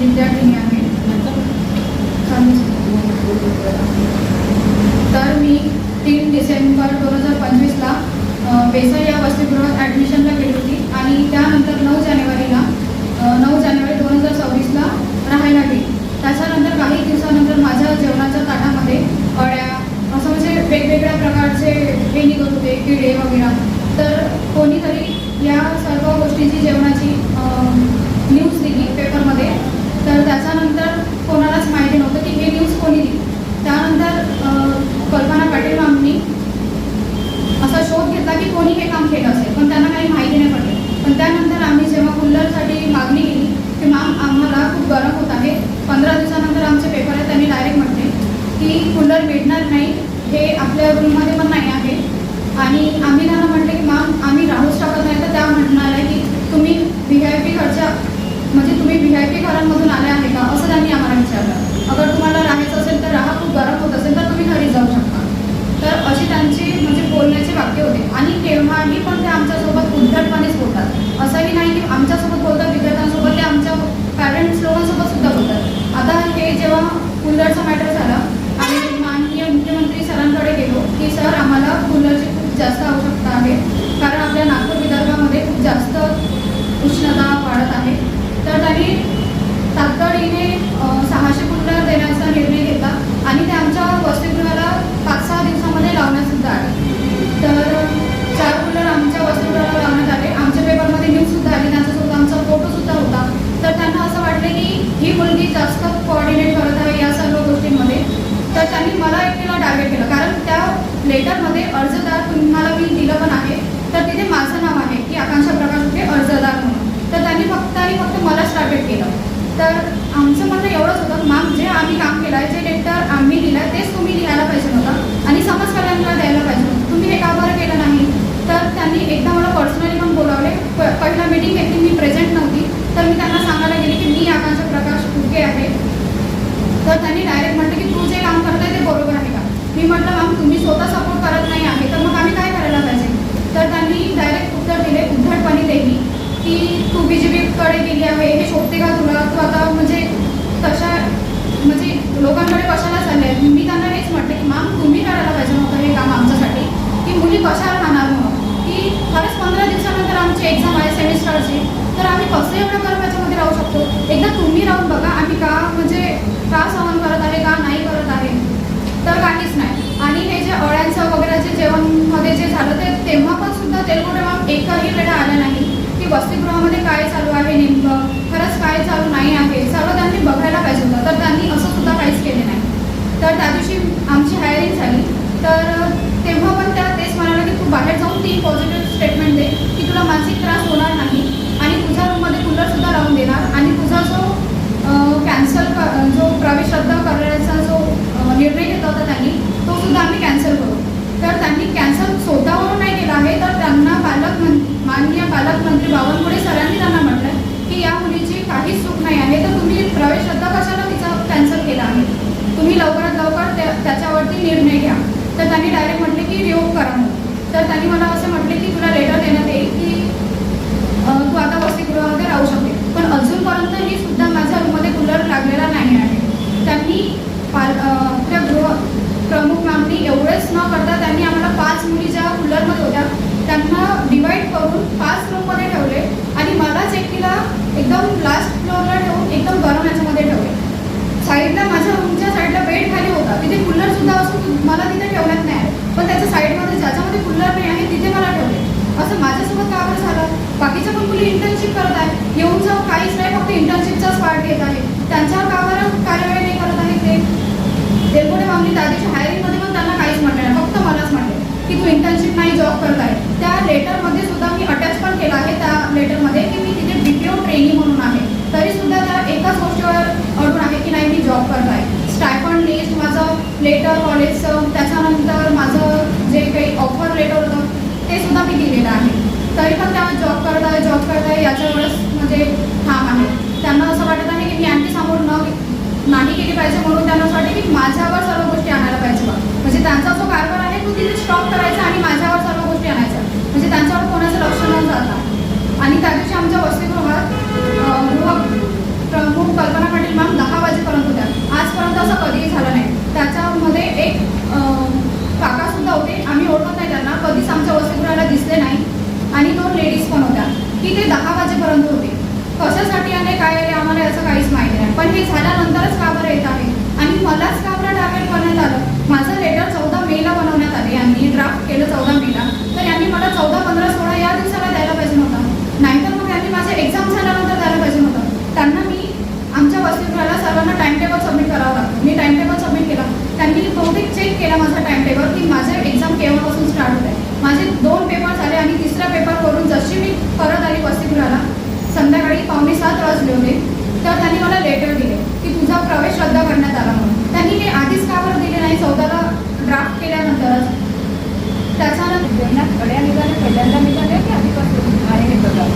विद्यार्थिनी आहे। तर मी 3 डिसेंबर 2025ला बेसा या वसतिगृहात ॲडमिशनला गेली होती आणि त्यानंतर 9 जानेवारी 2026ला राहायला गेली। त्याच्यानंतर काही दिवसानंतर माझ्या जेवणाच्या ताटामध्ये अळ्या असं म्हणजे वेगवेगळ्या प्रकारचे हे निघत होते, किडे वगैरे। तर कोणीतरी या सर्व गोष्टींची जेवणाची न्यूज दिली पेपरमध्ये। तर त्याच्यानंतर कोणालाच माहिती नव्हतं की हे न्यूज कोणी दिली। त्यानंतर कल्पना पाटील मॅमनी असा शोध घेतला की कोणी हे काम केलं असेल, पण त्यांना काही माहिती नाही पडले। पण त्यानंतर आम्ही जेव्हा कूलरसाठी मागणी केली की मॅम आम्हाला खूप गरम होत आहे, 15 दिवसानंतर आमचे पेपर आहे, त्यांनी डायरेक्ट म्हटले की कूलर भेटणार नाही, हे आपल्या रूममध्ये पण नाही आहे। आणि आम्ही त्यांना म्हटले की मॅम आम्ही राहूच शकत नाही। तर त्या म्हणणार आहे की तुम्ही VIP घरांमधून आले आहे का, असं त्यांनी आम्हाला विचारलं। अगर तुम्हाला राहायचं असेल तर राहा, खूप गरम होत असेल तर तुम्ही घरी जाऊ शकता। तर अशी त्यांची म्हणजे बोलण्याचे वाक्य होते। आणि केव्हाही पण ते आमच्यासोबत उद्धटपणेच बोलतात। असंही नाही की आमच्यासोबत बोलतात विद्यार्थ्यांसोबत, ते आमच्या पॅरेंट्स लोकांसोबत सुद्धा बोलतात। आता हे जेव्हा कूलरचा मॅटर झाला आम्ही माननीय मुख्यमंत्री सरांकडे गेलो की सर आम्हाला कूलरची खूप जास्त आवश्यकता आहे, कारण आपल्या नागपूर विदर्भामध्ये खूप जास्त उष्णता वाढत आहे। तर त्यांनी तातडीने 600 कूलर देण्याचा निर्णय घेतला आणि ते आमच्या वसतिगृहाला 5-6 दिवसामध्ये लावण्यातसुद्धा आले। तर 4 कूलर आमच्या वसतिगृहाला लावण्यात आले। आमच्या पेपरमध्ये न्यूजसुद्धा आली, त्यांच्यासोबत आमचा फोटोसुद्धा होता। तर त्यांना असं वाटलं की ही मुलगी जास्त कोऑर्डिनेट करत आहे या सर्व गोष्टींमध्ये। तर त्यांनी मला एकटीला टार्गेट केलं, कारण त्या लेटरमध्ये अर्जदार तुम्हाला मी दिलं पण आहे, तर तिथे माझं नाव आहे की आकांक्षा प्रकाश उके अर्जदार म्हणून। तर त्यांनी फक्त मलाच टार्गेट केलं। तर आमचं म्हणणं एवढंच होतं, मॅम जे आम्ही काम केलं आहे, जे लेटर आम्ही दिलं आहे तेच तुम्ही लिहायला पाहिजे नव्हतं आणि समाज कल्याणला द्यायला पाहिजे नव्हतं, तुम्ही हे का बरं केलं नाही। तर त्यांनी एकदा मला पर्सनली पण बोलावले। पहिला मीटिंग घेतली, मी प्रेझेंट नव्हती, तर मी त्यांना सांगायला गेले की मी आकांक्षा प्रकाश उके आहे। तर त्यांनी डायरेक्ट म्हटलं की तू जे काम करत आहे ते बरोबर आहे का। मी म्हटलं मॅम तुम्ही स्वतः सपोर्ट करत नाही आहे, तर मग आम्ही काय करायला पाहिजे। तर त्यांनी डायरेक्ट उत्तर दिले उद्धटपणे देही की तू BJPकडे गेली आहे, हे शोधते का तुला, तू आता म्हणजे लोकांकडे कशाला चालले आहे। मी त्यांना हेच म्हटलं की मॅम तुम्ही करायला पाहिजे नव्हतं हे काम आमच्यासाठी, की मुली कशाला राहणार म्हणून, की खरंच 15 दिवसानंतर आमची एक्झाम आहे सेमिस्टरची, तर आम्ही कसं एवढं गरमाच्यामध्ये राहू शकतो। एकदा तुम्ही राहून बघा आम्ही का सहन करत आहे, का नाही करत आहे, तर काहीच नाही। आणि हे जे अळ्यांचं वगैरे जे जेवणमध्ये जे झालं ते तेव्हा पण सुद्धा तेलगोटे मॅम एकही वेळा आल्या नाही की वसतिगृहामध्ये काय चालू आहे, नेमकं खरंच काय चालू नाही आहे, सर्व त्यांनी बघायला पाहिजे होतं। तर त्यांनी असं सुद्धा काहीच केले नाही। तर त्या दिवशी आमची हायरिंग झाली, तर तेव्हा पण त्या तेच म्हणाला की तू बाहेर जाऊन 3 पॉझिटिव्ह स्टेटमेंट दे की तुला मानसिक त्रास होणार नाही आणि तुझ्या रूममध्ये कूलरसुद्धा लावून देणार आणि तुझा जो प्रवेश रद्द करण्याचा जो निर्णय घेतला होता त्यांनी, तो सुद्धा आम्ही कॅन्सल करू। तर त्यांनी कॅन्सल स्वतःवरून नाही केला आहे, तर त्यांना माननीय पालकमंत्री बावनकुळे सरांनी त्यांना म्हटलं की या मुलीची काहीच चूक नाही आहे, तर तुम्ही प्रवेश रद्द कशाला तिचा कॅन्सल केला आहे, तुम्ही लवकरात लवकर त्याच्यावरती निर्णय घ्या। तर त्यांनी डायरेक्ट म्हटले की रिओप करा म्हणून। तर त्यांनी मला असं म्हटले की तुला लेटर देण्यात येईल की तू आता वसतिगृहामध्ये राहू शकते, पण अजूनपर्यंतही सुद्धा माझ्या रूममध्ये कूलर लागलेला नाही आहे। त्यांनी आपल्या प्रमुख मॅमनी एवढेच न करता त्यांनी आम्हाला 5 मुली ज्या कूलरमध्ये होत्या त्यांना डिवाईड करून 5 रूममध्ये ठेवले आणि मलाच एकटीला एकदम लास्ट फ्लोअरला ठेवून एकदम गरम याच्यामध्ये ठेवले। साईडला माझ्या रूमच्या साईडला बेड खाली होता, तिथे कूलरसुद्धा असून मला तिथे ठेवण्यात नाही आहे, पण त्याच्या साईडमध्ये ज्याच्यामध्ये कूलर नाही आहे तिथे मला ठेवले। असं माझ्यासोबत का बरं झालं। बाकीच्या पण मुली इंटर्नशिप करत आहे, येऊन जाऊन काहीच नाही, फक्त इंटर्नशिपचाच पार्ट घेत आहे, त्यांच्यावर का बरं कार्यवाही नाही करत आहे ते। तेलगोटे मॅमनी त्या दिवशी हायरिंगमध्ये पण त्यांना काहीच म्हटलं नाही, फक्त मलाच म्हटले की तू इंटर्नशिप नाही जॉब करत आहे। त्या लेटरमध्ये सुद्धा मी अटॅच पण केलं आहे त्या लेटरमध्ये की मी तिथे BPO ट्रेनी म्हणून आहे, तरीसुद्धा त्या एकाच गोष्टीवर अडून आहे की नाही मी जॉब करत आहे। स्टायफंड लिस्ट, माझं लेटर कॉलेजचं, त्याच्यानंतर माझं जे काही ऑफर लेटर होतं ते सुद्धा मी दिलेलं आहे, तरी पण त्या जॉब करत आहे याची की ते 10 वाजेपर्यंत होते. कशासाठी आले काय आले आम्हाला याचं काहीच माहिती नाही. पण हे झाल्यानंतरच का बरं येत आहे आणि मलाच का बरं टार्गेट करण्यात आलं. माझं लेटर 14 मेला बनवण्यात आले, यांनी ड्राफ्ट केलं 14 मेला, तर यांनी मला 14, 15, 16 या दिवसाला द्यायला पाहिजे नव्हतं. नाहीतर मग यांनी माझे एक्झाम झाल्यानंतर द्यायला पाहिजे नव्हतं. त्यांना मी आमच्या वसतिगृहाला सर्वांना टाइम टेबल सबमिट करावं लागतं. मी टाइम टेबल सबमिट केला. त्यांनी बहुतेक चेक केला माझा टाइम टेबल की माझे एक्झाम केव्हापासून स्टार्ट होत आहे. माझे 2 पेपर झाले आणि तिसऱ्या पेपरवरून जशी मी परत आली वसतिगृहाला संध्याकाळी 6:45 वाजले होते, तर त्यांनी मला लेटर दिले की तुझा प्रवेश रद्द करण्यात आला म्हणून. त्यांनी हे आधीच का बरं दिले नाही 14ला ड्राफ्ट केल्यानंतरच. त्याच्यानंतर गड्या निघाले पहिल्यांदा निघाले की आधीपासून आहे हे प्रकार?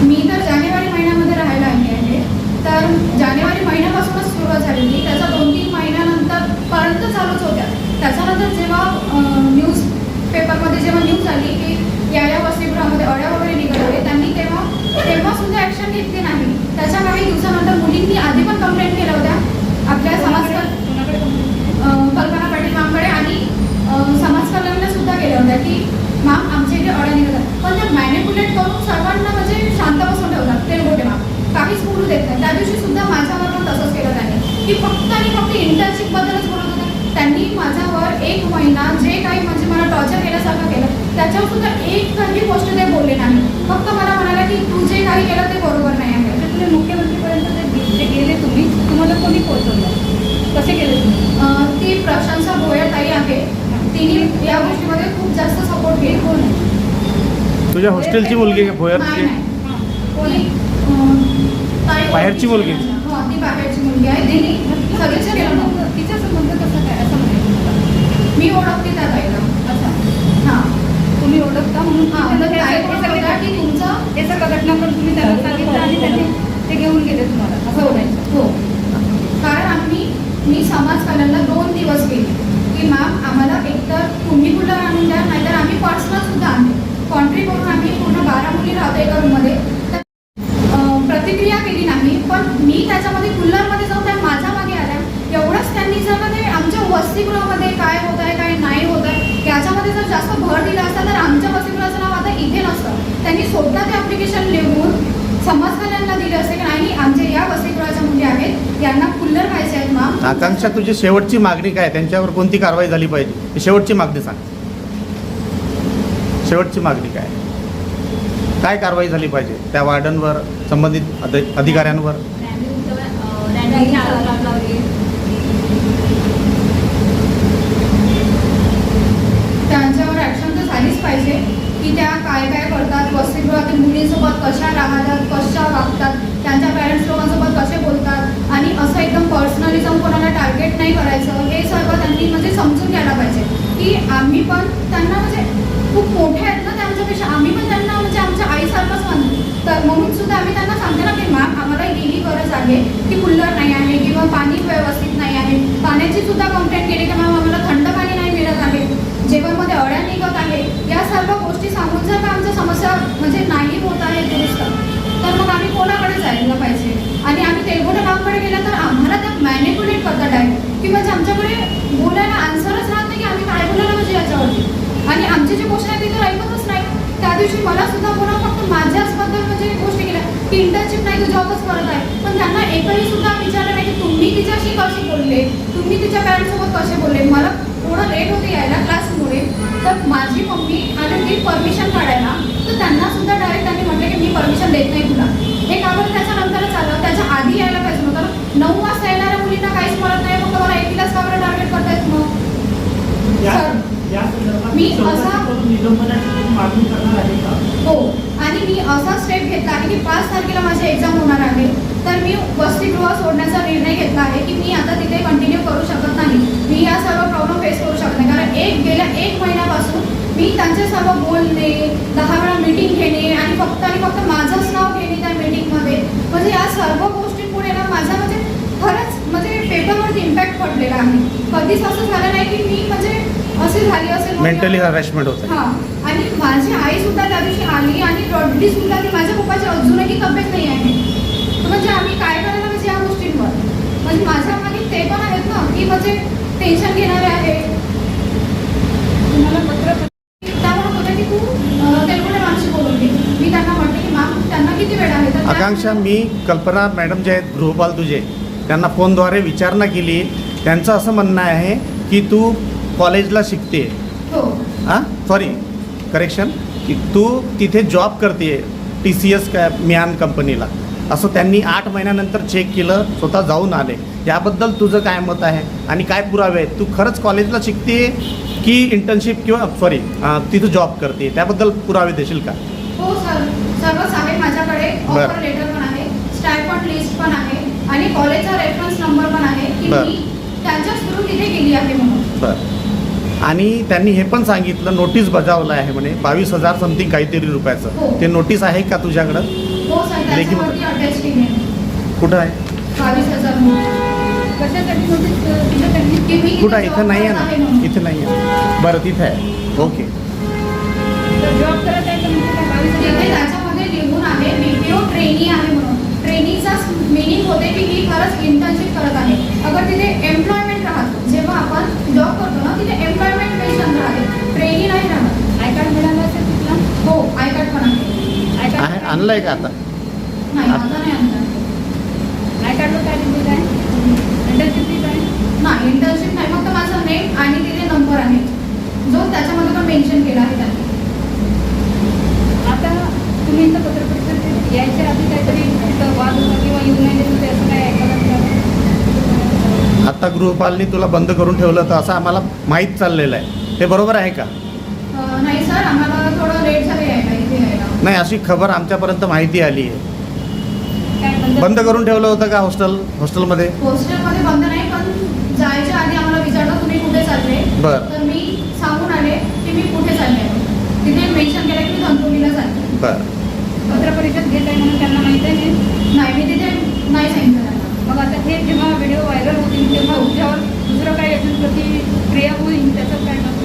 मी तर जानेवारी महिन्यामध्ये राहायला आली आहे, तर जानेवारी महिन्यापासूनच सुरुवात झालेली. त्याचा 2-3 महिन्यानंतर पर्यंत चालूच होत्या. त्याच्यानंतर जेव्हा न्यूज पेपरमध्ये जेव्हा न्यूज आली की या वसतिगृहामध्ये अड्या वगैरे निघाले, त्यांनी तेव्हा सुद्धा ॲक्शन घेतली नाही. त्याच्या काही दिवसानंतर मुलींनी आधी पण कंप्लेंट केल्या होत्या आपल्या कल्पना पाटील मॅमकडे आणि समाज कल्याणला सुद्धा केल्या होत्या की मॅम आमच्या इथे अड्या निघतात. पण त्या मॅनिप्युलेट करून सर्वांना म्हणजे शांत बसून ठेवतात. तेलगोटे मॅम काहीच बोलू देत नाही. त्या दिवशी सुद्धा माझ्यावर पण तसंच केलं त्यांनी की फक्त आणि फक्त इंटर्नशिपबद्दलच बोलत होते. त्यांनी माझ्यावर 1 महिना जे काही म्हणजे मला टॉर्चर केल्यासारखं केलं, त्याच्यावर सुद्धा एकही गोष्ट ते बोलले नाही. फक्त मला म्हणाले की तू जे काही केलं ते बरोबर नाही आहे. म्हणजे तुम्ही मुख्यमंत्रीपर्यंत जे गेले तुम्हाला कोणी पोहोचवलं, कसे गेले तुम्ही? ती प्रशंसा भोयर आहे, तिने या गोष्टीमध्ये खूप जास्त सपोर्ट केला. कोण आहे? तुझ्या हॉस्टेलची मुलगी आहे भोयरची? कोणी बाहेरची मुलगी? हो, ती बाहेरची मुलगी आहे. तिने सजेस्ट केलं नव्हतं. तिचा संबंध कसा काय असं म्हणायचं? मी ओळखते त्या ताईला. अच्छा, हां तुम्ही ओळखता म्हणून हां, त्यांना तर ते ताई सगळे- बोलत होत्या की तुमचं हे सगळं घटनाक्रम तुम्ही त्यांना सांगितलं आणि त्यांनी ते घेऊन गेले तुम्हाला असं म्हणायचं? हो, कारण मी समाज कल्याणला 2 दिवस गेले की मॅम आम्हाला एकतर तुम्ही कूलर आणून द्या, नाहीतर आम्ही पर्सनल सुद्धा आणले. कॉन्ट्री करून आम्ही पूर्ण 12 मुली राहतो एका रूममध्ये. तर प्रतिक्रिया केली नाही. पण मी त्याच्यामध्ये कूलरमध्ये जाऊन त्या माझ्या मागे आल्या. एवढंच त्यांनी जर का ते आमच्या वसतिगृहामध्ये काय होत आहे काय नाही होत आहे याच्यामध्ये जर जास्त भर दिला असता तर आमच्या वसतिगृहाचं नाव आता इथे नसतं. त्यांनी स्वतः ते ॲप्लिकेशन लिहून समाज कल्याणला दिले असते की नाही आमच्या या वसतिगृहाच्या मुली आहेत, यांना कूलर पाहिजे आहेत मॅम. आकांक्षा, तुझी शेवटची मागणी काय? त्यांच्यावर कोणती कारवाई झाली पाहिजे? ही शेवटची मागणी सांग. शेवटची मागणी काय कारवाई झाली पाहिजे त्या वार्डनवर, संबंधित अधिकाऱ्यांवर? त्यांच्यावर ॲक्शन तर झालीच पाहिजे की त्या काय करतात, वसतिगृहातील मुलींसोबत कशा राहतात, कशा वागतात, त्यांच्या पॅरेंट्स लोकांसोबत कसे बोलतात आणि असं एकदम पर्सनली जाऊन कोणाला टार्गेट नाही करायचं. हे सर्व त्यांनी म्हणजे समजून घ्यायला पाहिजे की आम्ही पण त्यांना म्हणजे खूप मोठे आहेत ना त्यांच्यापेक्षा, आम्ही पण त्यांना म्हणजे आमच्या आईसारखंच मानतो. तर म्हणून सुद्धा आम्ही त्यांना सांगतो ना की मॅम आम्हाला ही गरज आहे की कूलर नाही आहे किंवा पाणी व्यवस्थित नाही आहे. पाण्याची सुद्धा कंप्लेंट केली की मॅम आम्हाला थंड पाणी नाही मिळत आहे, जेवणमध्ये अळ्या निघत आहे. या सर्व गोष्टी सांगून जर का आमच्या समस्या म्हणजे नाही होत आहे दुरुस्त, तर मग आम्ही कोणाकडे जायला पाहिजे? आणि आम्ही तेलगोटे मॅमकडे गेलं तर आम्हाला त्या मॅनिप्युलेट करतात आहे की म्हणजे आमच्याकडे बोलायला आन्सरच राहत नाही की आम्ही काय बोलायला पाहिजे याच्यावरती. आणि आमचे जे क्वेश्चन आहेत ते तर ऐकतच नाही. त्या दिवशी मला सुद्धा बोला फक्त माझ्याचबद्दल म्हणजे गोष्टी केल्या की इंटर्नशिप नाही तू जॉबच करत आहे. पण त्यांना एकही सुद्धा विचारलं नाही की तुम्ही तिच्याशी कशी बोलले, तुम्ही तिच्या पॅरेंट्ससोबत कसे बोलले. मला थोडं लेट होते यायला क्लासमुळे, तर माझी मम्मी आणि ती परमिशन काढायला, तर त्यांना सुद्धा डायरेक्ट त्यांनी म्हटलं की मी परमिशन देत नाही तुला. हे का बरं त्याच्यानंतरच आलं, त्याच्या आधी यायला पाहिजे नव्हतं. 9 वाजता येणाऱ्या मुलींना काहीच म्हणत नाही, फक्त मला एकटीलाच का बरं टार्गेट करतायत मग? मी असा हो, आणि मी असा स्टेप घेतला आहे की 5 तारखेला माझी एक्झाम होणार आहे, तर मी वसतिगृह सोडण्याचा निर्णय घेतला आहे की मी आता तिथे कंटिन्यू करू शकत नाही. मी या सर्व प्रॉब्लेम फेस करू शकत नाही. कारण गेल्या 1 महिन्यापासून मी त्यांचे सर्व बोलणे, 10 वेळा मीटिंग घेणे आणि फक्त माझंच नाव घेणे त्या मीटिंगमध्ये, म्हणजे या सर्व गोष्टींमुळे ना माझा म्हणजे खरंच म्हणजे पेपरवरती इम्पॅक्ट पडलेला आहे. कधीच असं झालं नाही की मी म्हणजे असे झाली असेल मेंटली हॅरॅसमेंट होतं. हां, आणि माझी आई सुद्धा त्या दिवशी आली आणि रडली सुद्धा की माझ्या पप्पाची अजूनही तब्येत नाही आहे. तर म्हणजे आम्ही काय करायला पाहिजे या गोष्टींवर? म्हणजे माझ्या मागे ते पण आहेत ना की म्हणजे टेन्शन घेणारे आहे. तुम्हाला पत्र त्या म्हणत होत्या की तू तेलगोटे मॅमशी बोलून घे. मी त्यांना म्हटलं की मॅम त्यांना किती वेळ आहे? तर त्या- आकांक्षा, मी कल्पना मॅडम जे आहेत गृहपाल तुझे, त्यांना फोनद्वारे विचारणा केली. त्यांचं असं म्हणणं आहे की तू कॉलेजला शिकते, हो हां सॉरी करेक्शन, की तू तिथे जॉब करते TCS मियान कंपनीला, असं त्यांनी 8 महिन्यानंतर चेक केलं, स्वतः जाऊन आले. याबद्दल तुझं काय मत आहे आणि काय पुरावे आहेत? तू खरंच कॉलेजला शिकते की इंटर्नशिप किंवा सॉरी तिथं जॉब करते, त्याबद्दल पुरावे देशील का? हो सर, सर्वच आहे माझ्याकडे. बरं. ऑफर लेटर पण आहे, स्टायपंड लिस्ट पण आहे आणि कॉलेजचा रेफरन्स नंबर पण आहे की बरं. मी त्यांच्या थ्रू तिथे गेली आहे म्हणून. बरं. आणि त्यांनी हे पण सांगितलं नोटीस बजावलं आहे म्हणे 22,000 समथिंग काहीतरी रुपयाचं. हो. ते नोटीस आहे का तुझ्याकडं? हो सर, लेखी- त्याच्यावरती अटॅच केली आहे. कुठं आहे? 22,000 कशासाठी नोटीस दिलं त्यांनी? की मी कुठं आहे? इथे इथं नाही आहे जॉब करत ना? म्हणून. इथे नाही आहे. बरं तिथे आहे. ओके. तर जॉब करत आहे तर म्हणजे काय 22,000? तिथे त्याच्यामध्ये लिहून आहे BPO ट्रेनी आहे म्हणून. ट्रेनिंगचा मिनिंग होते की ही खरंच इंटर्नशिप करत आहे. अगर तिथे एम्प्लॉयमेंट राहतो, जेव्हा आपण जॉब करतो ना तिथे एम्प्लॉयमेंट मेन्शन राहते, ट्रेनी नाही राहत. आय कार्ड मिळालं असेल तुला? हो, आय कार्ड पण आहे. आय आहे, आणलंय का आता? नाही, आता नाही आणलं. आय कार्डवर काय दिलेलं आहे? इंटर्नशिप आहे? नाही, इंटर्नशिप नाही, फक्त माझं नेम आणि तिथे नंबर आहे जो त्याच्यामध्ये पण मेन्शन केला आहे त्यांनी. आता तुम्ही इथं पत्रपरिषद यायच्या आधी काहीतरी तिथं वाद होता किंवा येऊ नाही देत होते असं काय ऐकायला मिळालं? आता गृहपालनी तुला बंद करून ठेवलं तर असं आम्हाला माहीत चाललेलं आहे. ते बरोबर आहे का? नाही सर, आम्हाला थोडं लेट झालं यायला इथे यायला. नाही, अशी खबर आमच्यापर्यंत माहिती आली आहे. काय बंद करून ठेवलं होतं का हॉस्टेलमध्ये? हॉस्टेलमध्ये बंद नाही, पण जायच्या आधी आम्हाला विचारलं तुम्ही कुठे चालले. बरं. तर मी सांगून आले की मी कुठे चालले आहे. तिथे मेन्शन केलं की मी धनतोलीला चालले. बरं. पत्रपरिषद घेत आहे म्हणून त्यांना माहीत आहे? नाही, मी तिथे नाही सांगितलं त्यांना. मग आता हे जेव्हा व्हिडिओ व्हायरल होतील तेव्हा तुझ्यावर दुसरं काही अजून प्रतिक्रिया होईल त्याचं काय मत?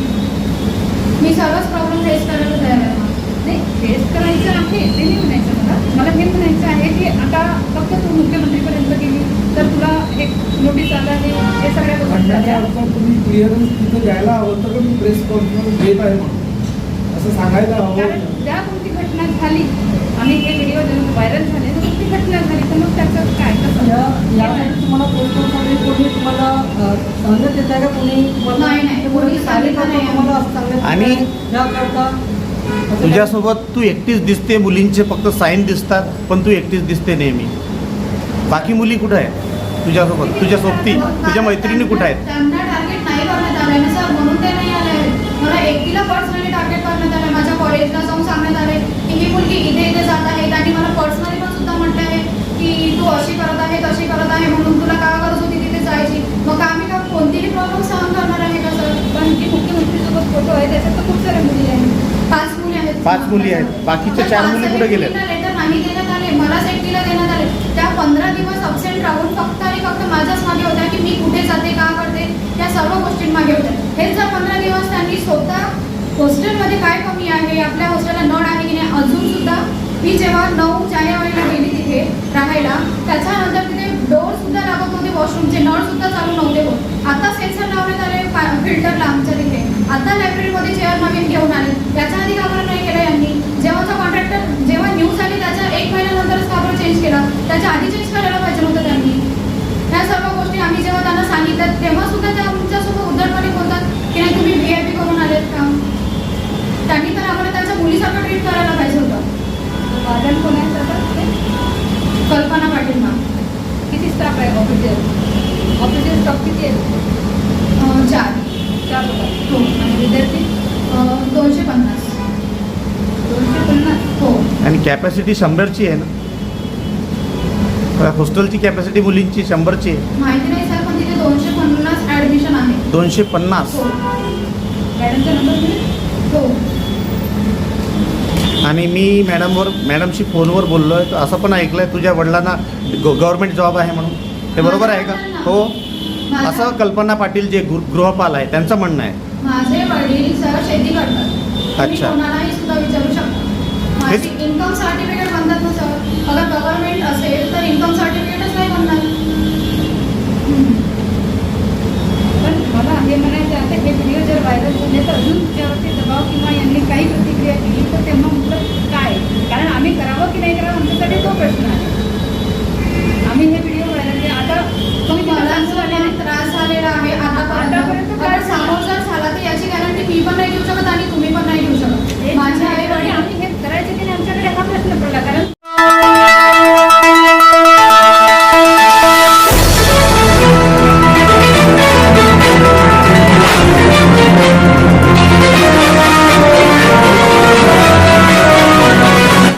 मी सर्वच प्रॉब्लेम फेस करायला तयार आहे. नाही, फेस करायचं आहे ते नाही म्हणायचं मला हे म्हणायचं आहे की आता फक्त तू मुख्यमंत्रीपर्यंत गेली तर तुला एक नोटीस आलं आहे हे सगळ्या गोष्टी म्हणण्याचा झाल्या. अर्थ तुम्ही क्लिअरन्स तिथं द्यायला हवं तर मी प्रेस कॉन्फरन्स घेत आहे म्हणून असं सांगायला कारण हवं. ज्या कोणती घटना झाली आणि हे व्हिडिओ जेव्हा व्हायरल झाले तर कोणती घटना झाली तर मग त्याचं काय कसं यासाठी तुम्हाला पोस्टमध्ये कोणी तुम्हाला सांगण्यात येत आहे का कोणी तुम्हाला? नाही, नाही, कोणी सांगितलं नाही. तुम्हाला असं सांगण्यात आणि येत आहे? याकरता असं तुझ्यासोबत तू एकटीच दिसते, मुलींचे फक्त साईन दिसतात, पण तू एकटीच दिसते नेहमी. बाकी मुली कुठं आहेत तुझ्यासोबत? तुझ्या सोबती तुझ्या मैत्रिणी कुठं आहेत? त्यांना टार्गेट नाही करण्यात आलं ना सर, म्हणून ते नाही आले. मला एकटीला पर्सनली टार्गेट करण्यात आलं. माझ्या कॉलेजला जाऊन सांगण्यात आले की ही मुलगी इथे इथे जात आहे. त्यांनी मला पर्सनली पण सुद्धा म्हटलं आहे की तू अशी करत आहे तशी करत आहे म्हणून तुला का गरज होती तिथे जायची. मग आम्ही का कोणतीही प्रॉब्लेम सहन करणार आहे का सर? पण की मुख्यमंत्रीसोबत फोटो आहे त्याच्यात तर खूप साऱ्या मुली आहेत. 5 मुली आहेत. 5 मुली आहेत. बाकीच्या 4 मुली कुठे गेल्या? लेटर नाही देण्यात आले, मलाच एकटीला देण्यात आले. त्या 15 दिवस अब्सेंट राहून फक्त आणि फक्त माझ्याच मागे होत्या की मी कुठे जाते, का करते, या सर्व गोष्टींमागे होत्या. हेच जर 15 दिवस त्यांनी स्वतः हॉस्टेलमध्ये काय कमी आहे, आपल्या हॉस्टेलला नळ आहे की नाही, अजून सुद्धा मी जेव्हा 9 जानेवारीला गेली तिथे राहायला, त्याच्यानंतर तिथे डोअर सुद्धा लागत नव्हते, वॉशरूमचे नळ सुद्धा चालू नव्हते होत. आता सेन्सर लावण्यात आले फिल्टरला आमच्या तिथे. आता लायब्ररीमध्ये चेअर नवीन घेऊन आले. याच्या आधी का बरं नाही केलं यांनी? जेव्हाचा कॉन्ट्रॅक्टर जेव्हा न्यूज आली त्याच्या 1 महिन्यानंतरच का बरं चेंज केला? त्याच्या आधी चेंज करायला पाहिजे नव्हतं त्यांनी. ह्या सर्व गोष्टी आम्ही जेव्हा त्यांना सांगितलं तेव्हा सुद्धा ते आमच्यासोबत उद्धटपणे बोलतात की नाही तुम्ही VIP करून आलेत का? त्यांनी तर आम्हाला त्यांच्या मुलीसारखं ट्रीट करायला पाहिजे होतं. वादन कोण आहे आता? कल्पना पाटील मॅम. किती स्टाफ आहे ऑफिशियल स्टाफ किती आहे? 4. 4 लोक आहेत. हो. आणि विद्यार्थी 250. 250. हो. आणि कॅपॅसिटी 100ची आहे ना? हॉस्टेलची कॅपॅसिटी मुलींची 100ची आहे. माहिती नाही सर, पण तिथे 250 ॲडमिशन आहे. 250. हो. मॅडमचा नंबर मिळेल? हो. आणि मी मॅडमशी फोनवर बोललो आहे, तर असं पण ऐकलं आहे तुझ्या वडिलांना गव्हर्नमेंट जॉब आहे म्हणून. हे बरोबर आहे का? हो. असं कल्पना पाटील जे गृहपाल आहे त्यांचं म्हणणं आहे. माझे वडील सर शेती करतात. तुम्ही अच्छा. कोणालाही सुद्धा विचारू शकता. माझी इन्कम सर्टिफिकेट बनतात ना सर. अगर गव्हर्नमेंट असेल तर इन्कम सर्टिफिकेटच नाही बनणार. पण मला हे म्हणायचं आहे, आता हे व्हिडिओ जर व्हायरल झाले तर अजून तुझ्यावरती दबाव किंवा यांनी काही प्रतिक्रिया केली तर तेव्हा म्हटलं